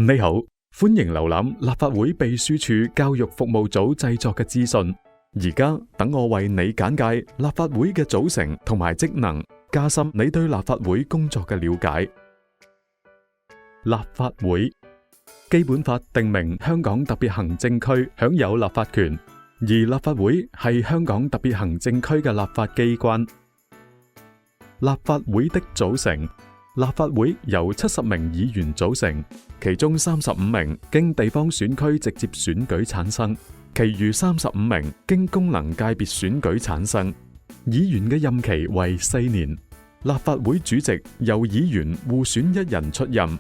你好，歡迎瀏覽立法會秘書處教育服務組製作嘅資訊。而家等我為你簡介立法會嘅組成同埋職能，加深你對立法會工作嘅了解。立法會基本法定明香港特別行政區享有立法權，而立法會係香港特別行政區嘅立法機關。立法會的組成，立法會由70名議員組成，其中35名經地方選區直接選舉產生，其餘35名經功能界別選舉產生。議員嘅任期為4年。立法會主席由議員互選1人出任。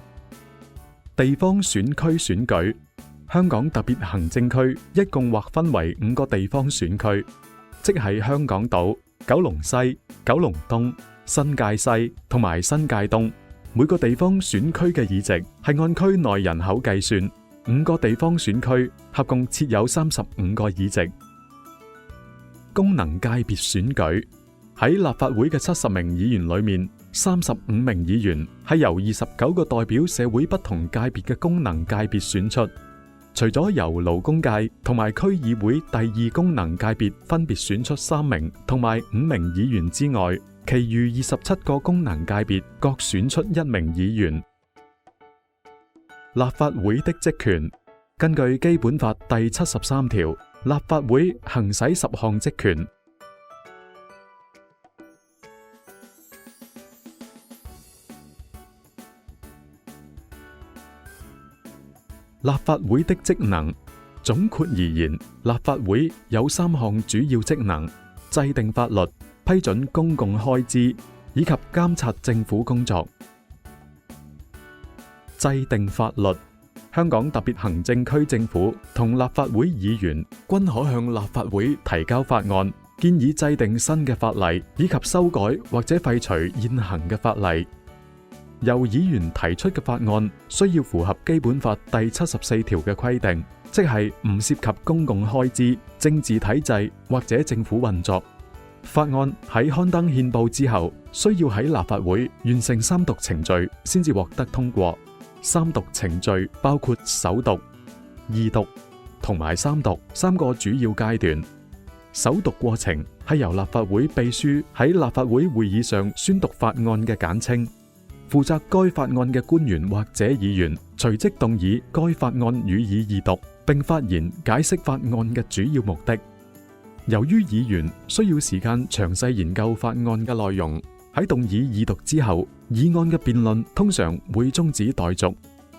地方選區選舉，香港特別行政區一共劃分為5個地方選區，即係香港島、九龍西、九龍東、新界西同埋新界東。每個地方選區嘅議席係按區內人口計算，5個地方選區合共設有35個議席。功能界別選舉，喺立法會嘅70名議員裏面，35名議員係由29個代表社會不同界別嘅功能界別選出。除咗由勞工界同埋區議會第2功能界別分別選出3名同埋5名議員之外，其餘27個功能界別各選出1名議員。立法會的職權，根據基本法第73條，立法會行使10項職權。立法會的職能，總括而言，立法會有3項主要職能：制定法律、批准公共開支以及監察政府工作。制定法律，香港特別行政區政府同立法會議員均可向立法會提交法案，建議制定新嘅法例以及修改或者廢除現行嘅法例。由議員提出嘅法案需要符合基本法第74條嘅規定，即係唔涉及公共開支、政治體制或者政府運作。法案喺刊登憲報之後，需要喺立法會完成3讀程序先至獲得通過。3讀程序包括首讀、2讀同埋3讀3個主要階段。首讀過程係由立法會秘書喺立法會會議上宣讀法案嘅簡稱。負責該法案嘅官員或者議員隨即動議該法案予以二讀，並發言解釋法案嘅主要目的。由於議員需要時間詳細研究法案嘅內容，喺動議二讀之後，議案嘅辯論通常會終止待續，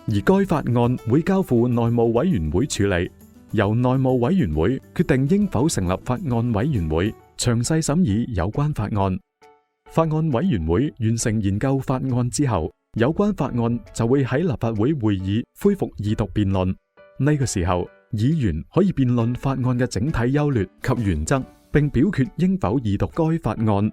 而該法案會交付內務委員會處理，由內務委員會決定應否成立法案委員會，詳細審議有關法案。法案委員會完成研究法案之後，有關法案就會喺立法會會議恢復二讀辯論。呢個時候，議員可以辯論法案嘅整體優劣及原則，並表決應否二讀該法案。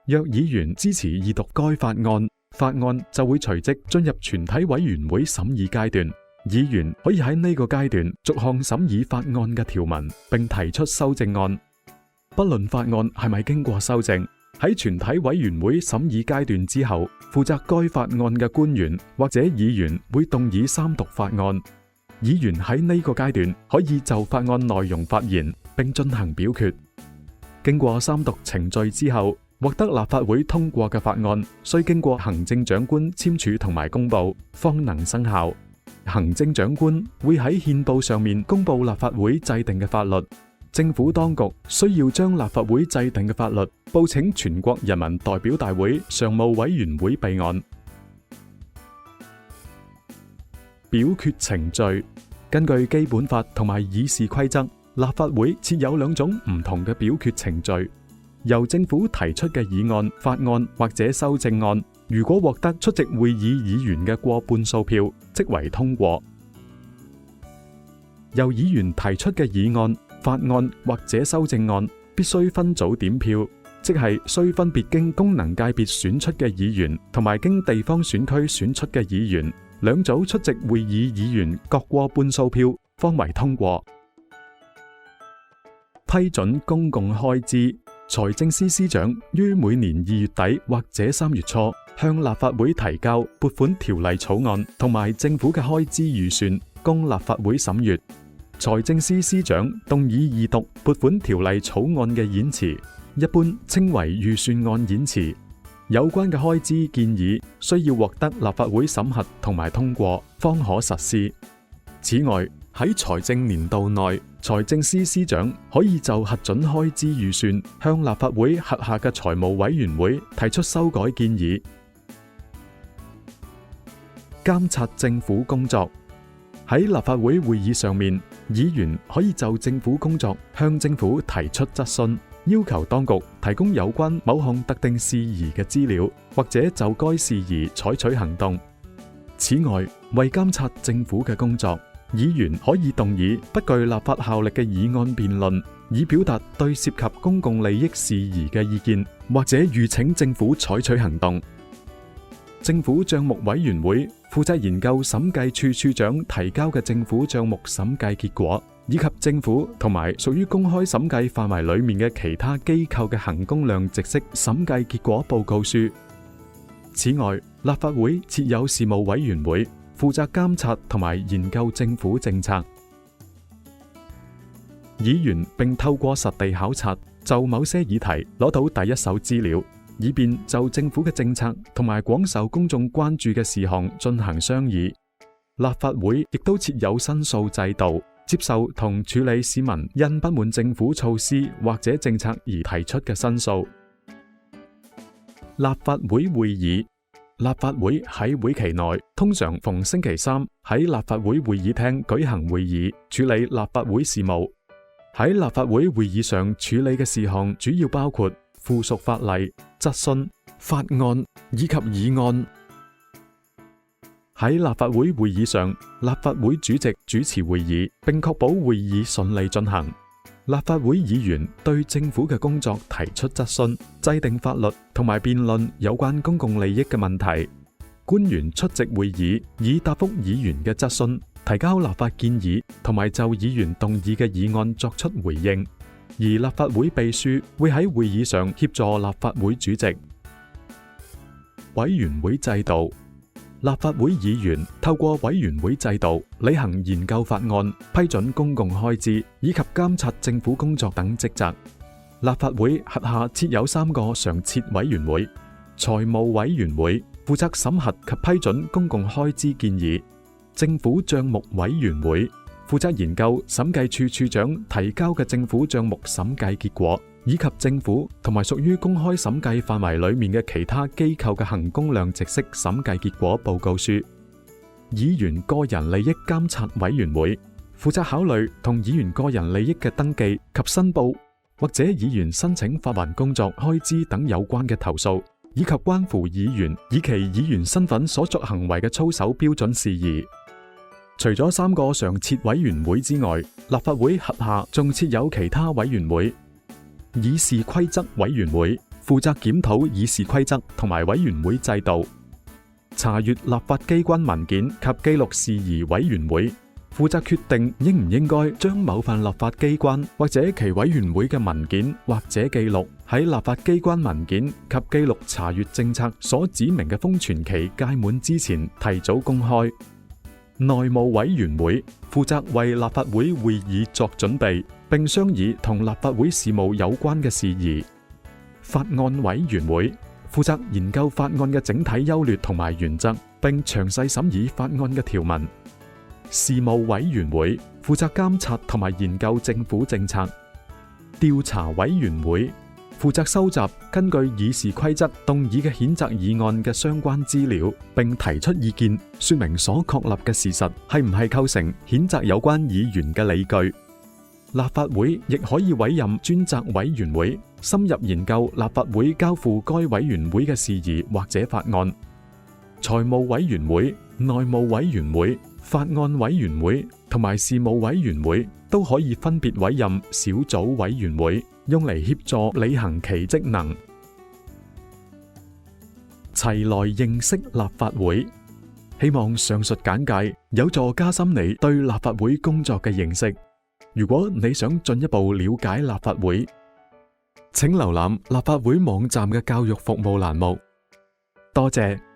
若議員支持二讀該法案，法案就會隨即進入全體委員會審議階段。議員可以喺呢個階段逐項審議法案嘅條文，並提出修正案。不論法案係咪經過修正，喺全體委員會審議階段之後，負責該法案嘅官員或者議員會動議3讀法案。議員喺呢個階段可以就法案內容發言，並進行表決。經過3讀程序之後，獲得立法會通過嘅法案，需經過行政長官簽署同埋公布，方能生效。行政長官會喺憲報上面公布立法會制定嘅法律。政府當局需要將立法會制定嘅法律報請全國人民代表大會常務委員會備案。表決程序，根據基本法同埋議事規則，立法會設有2種唔同嘅表決程序。由政府提出嘅議案、法案或者修正案，如果獲得出席會議議員嘅過半數票，即為通過。由議員提出嘅議案、法案或者修正案必須分組點票，即係需分別經功能界別選出嘅議員同埋經地方選區選出嘅議員2組出席會議議員各過半數票，方為通過。批准公共開支，財政司司長於每年2月底或者3月初向立法會提交撥款條例草案同埋政府嘅開支預算，供立法會審閱。財政司司長動議二讀撥款條例草案嘅演辭，一般稱為預算案演辭。有關嘅開支建議需要獲得立法會審核同埋通過，方可實施。此外，喺財政年度內，財政司司長可以就核准開支預算向立法會轄下嘅財務委員會提出修改建議。監察政府工作。喺立法會會議上面，議員可以就政府工作向政府提出質詢，要求當局提供有關某項特定事宜嘅資料，或者就該事宜採取行動。此外，為監察政府嘅工作，議員可以動議不具立法效力嘅議案辯論，以表達對涉及公共利益事宜嘅意見，或者籲請政府採取行動。政府帳目委員會負責研究審計處處長提交嘅政府帳目審計結果，以及政府同埋屬於公開審計範圍裏面嘅其他機構嘅衡工量值式審計結果報告書。此外，立法會設有事務委員會，負責監察同埋研究政府政策。議員並透過實地考察，就某些議題攞到第一手資料，以便就政府嘅政策同埋廣受公眾關注嘅事項進行商議。立法會亦都設有申訴制度，接受同處理市民因不滿政府措施或者政策而提出嘅申訴。立法會會議。立法會喺會期內通常逢星期三喺立法會會議廳舉行會議，處理立法會事務。喺立法會會議上處理嘅事項主要包括附屬法例、質詢、法案以及議案。喺立法會會議上，立法會主席主持會議，並確保會議順利進行。立法會議員對政府嘅工作提出質詢、制定法律同埋辯論有關公共利益嘅問題。官員出席會議，以答覆議員嘅質詢，提交立法建議同埋就議員動議嘅議案作出回應。而立法會秘書會喺會議上協助立法會主席。委員會制度。立法會議員透過委員會制度履行研究法案、批准公共開支以及監察政府工作等職責。立法會轄下設有3個常設委員會：財務委員會負責審核及批准公共開支建議；政府帳目委員會負責研究審計處處長提交嘅政府帳目審計結果，以及政府同埋屬於公開審計範圍裏面嘅其他機構嘅衡工量值式審計結果報告書。議員個人利益監察委員會負責考慮同議員個人利益嘅登記及申報，或者議員申請發還工作開支等有關嘅投訴，以及關乎議員以其議員身份所作行為嘅操守標準事宜。除咗3個常設委員會之外，立法會轄下仲設有其他委員會。議事規則委員會負責檢討議事規則同埋委員會制度。查閱立法機關文件及記錄事宜委員會負責決定應唔應該將某份立法機關或者其委員會嘅文件或者記錄喺立法機關文件及記錄查閱政策所指明嘅封存期屆滿之前提早公開。內務委員會負責為立法會會議作準備，並商議同立法會事務有關嘅事宜。法案委員會負責研究法案嘅整體優劣同埋原則，並詳細審議法案嘅條文。事務委員會負責監察同埋研究政府政策。調查委員會負責收集根據議事規則動議嘅譴責議案嘅相關資料，並提出意見，說明所確立嘅事實係唔係構成譴責有關議員嘅理據。立法會亦可以委任專責委員會，深入研究立法會交付該委員會嘅事宜或者法案。財務委員會、內務委員會、法案委員會同埋事務委員會都可以分別委任小組委員會，用嚟協助履行其職能。齊來認識立法會，希望上述簡介有助加深你對立法會工作嘅認識。如果你想進一步了解立法會，請瀏覽立法會網站嘅教育服務欄目。多謝。